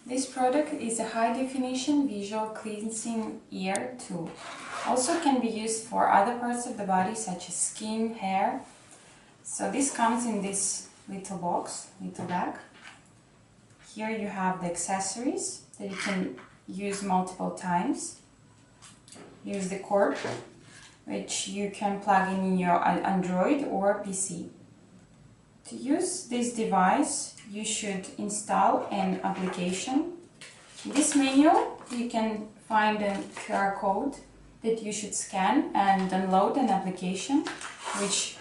This product is a high-definition visual cleansing ear tool. Also can be used for other parts of the body such as skin, hair. So this comes in this little box, little bag. Here you have the accessories that you can use multiple times. Here's the cord, which you can plug in your Android or PC. To use this device, you should install an application. In this menu, you can find a QR code that you should scan and download an application, which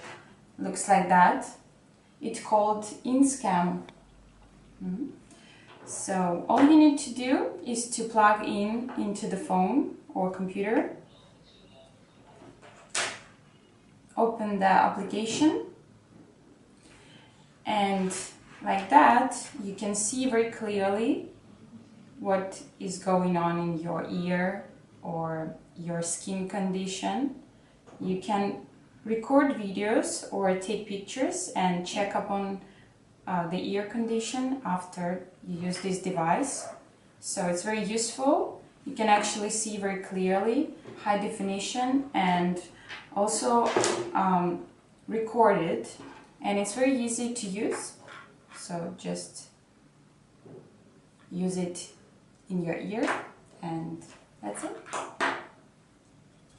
looks like that. It's called Endoscope. So all you need to do is to plug in into the phone or computer, open the application, and like that you can see very clearly what is going on in your ear or your skin condition. You can record videos or take pictures and check upon the ear condition after you use this device. So it's very useful. You can actually see very clearly, high definition, and also record it, and it's very easy to use. So just use it in your ear and that's it.